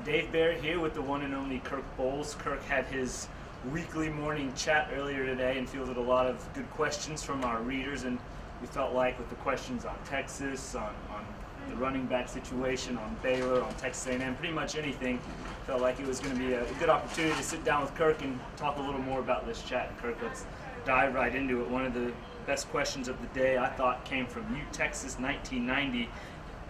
Dave Behr here with the one and only Kirk Bohls. Kirk had his weekly morning chat earlier today and fielded a lot of good questions from our readers, and we felt like with the questions on Texas, on the running back situation, on Baylor, on Texas A&M, pretty much anything, felt like it was going to be a good opportunity to sit down with Kirk and talk a little more about this chat. And Kirk, let's dive right into it. One of the best questions of the day, I thought, came from U Texas 1990,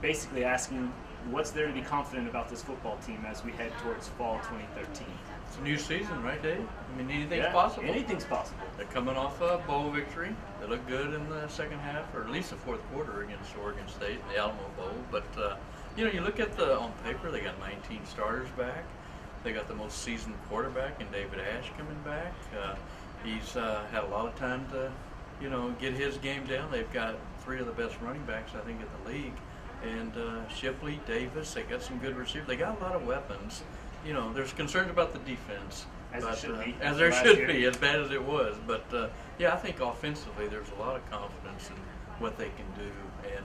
basically asking, what's there to be confident about this football team as we head towards fall 2013? It's a new season, right, Dave? I mean, anything's possible. Anything's possible. They're coming off a bowl victory. They look good in the second half, or at least the fourth quarter against Oregon State in the Alamo Bowl. But, you know, you look at on paper, they got 19 starters back. They got the most seasoned quarterback in David Ash coming back. He's had a lot of time to, you know, get his game down. They've got three of the best running backs, I think, in the league. And Shipley, Davis, they got some good receivers. They got a lot of weapons. You know, there's concerns about the defense. As there should be, as bad as it was. But, yeah, I think offensively there's a lot of confidence in what they can do. And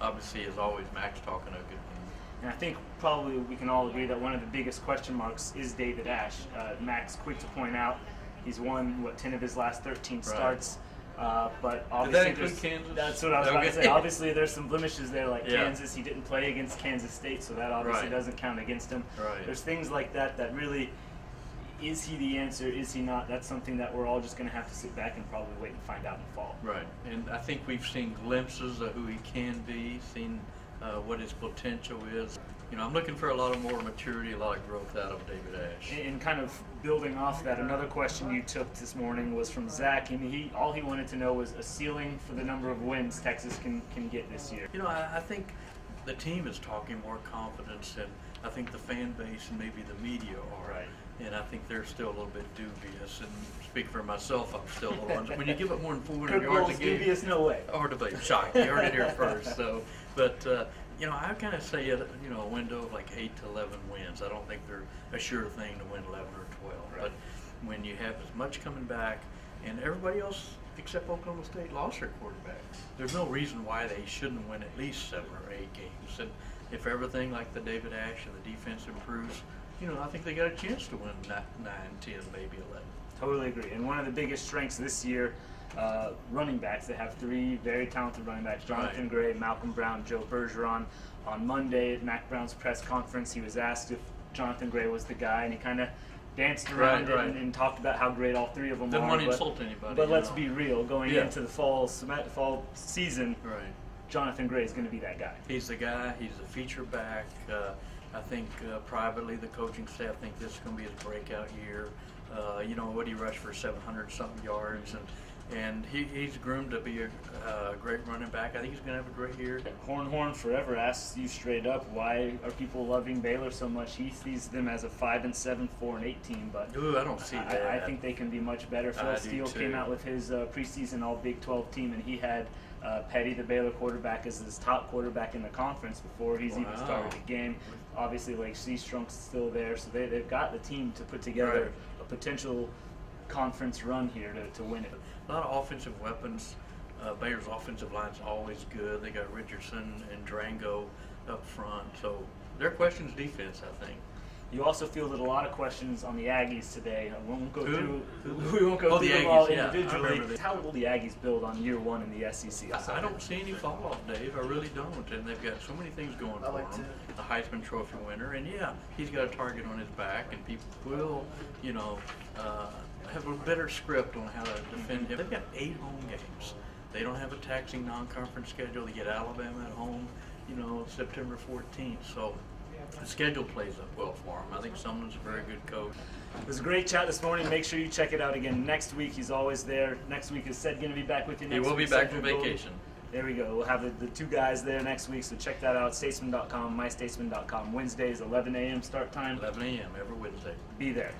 obviously, as always, Max talking a good game. And I think probably we can all agree that one of the biggest question marks is David Ash. Max, quick to point out, he's won, 10 of his last 13 starts. But obviously, did that include Kansas? That's what I was about to say. Obviously, there's some blemishes there, like Kansas. He didn't play against Kansas State, so that obviously doesn't count against him. There's things like that that really, is he the answer? Is he not? That's something that we're all just going to have to sit back and probably wait and find out in the fall. Right, and I think we've seen glimpses of who he can be, seen what his potential is. You know, I'm looking for a lot of more maturity, a lot of growth out of David Ash. And kind of building off that, another question you took this morning was from Zach, and all he wanted to know was a ceiling for the number of wins Texas can get this year. You know, I think the team is talking more confidence, and I think the fan base and maybe the media are. Right. And I think they're still a little bit dubious. And speak for myself, I'm still a little. When you give up more than 400 yards a game, dubious, no way. Hard to believe. Shocked. You heard it here first. So, but you know, I kind of say you know, a window of like 8 to 11 wins. I don't think they're a sure thing to win 11 or 12. Right. But when you have as much coming back, and everybody else except Oklahoma State lost their quarterback, there's no reason why they shouldn't win at least 7 or 8 games. And if everything like the David Ash and the defense improves, you know, I think they got a chance to win 9, 10, maybe 11. Totally agree. And one of the biggest strengths this year, running backs. They have 3 very talented running backs: Jonathan Gray, Malcolm Brown, Joe Bergeron. On Monday at Mac Brown's press conference, he was asked if Jonathan Gray was the guy, and he kind of danced around and talked about how great all 3 of them Didn't are. want to insult anybody. But let's be real. Going into the fall season, right. Jonathan Gray is going to be that guy. He's the guy. He's a feature back. I think privately the coaching staff think this is going to be his breakout year. You know, what he rushed for 700-something yards, and he's groomed to be a great running back. I think he's going to have a great year. Horn forever asks you straight up, why are people loving Baylor so much? He sees them as a 5-7, 4-8 team, but ooh, I don't see that. I think they can be much better. Phil Steele came out with his preseason All Big 12 team, and he had Petty, the Baylor quarterback, as his top quarterback in the conference before he's even started the game. Obviously, like Seastrunk's still there, so they've got the team to put together a potential conference run here to win it. A lot of offensive weapons. Baylor's offensive line's always good. They got Richardson and Drango up front, so their question's defense, I think. You also fielded a lot of questions on the Aggies today. We won't go through the them Aggies, all individually. Yeah, how will the Aggies build on year 1 in the SEC? I don't see any fall off, Dave. I really don't. And they've got so many things going for them. The Heisman Trophy winner, and yeah, he's got a target on his back, and people will, you know, have a better script on how to defend him. They've got 8 home games. They don't have a taxing non-conference schedule. They get Alabama at home, you know, September 14th. So the schedule plays up well for him. I think Sumlin's a very good coach. It was a great chat this morning. Make sure you check it out again next week. He's always there. Next week is Sid going to be back with you next week. He will be back from vacation. There we go. We'll have the 2 guys there next week, so check that out. Statesman.com, mystatesman.com. Wednesdays, 11 a.m. start time. 11 a.m. every Wednesday. Be there.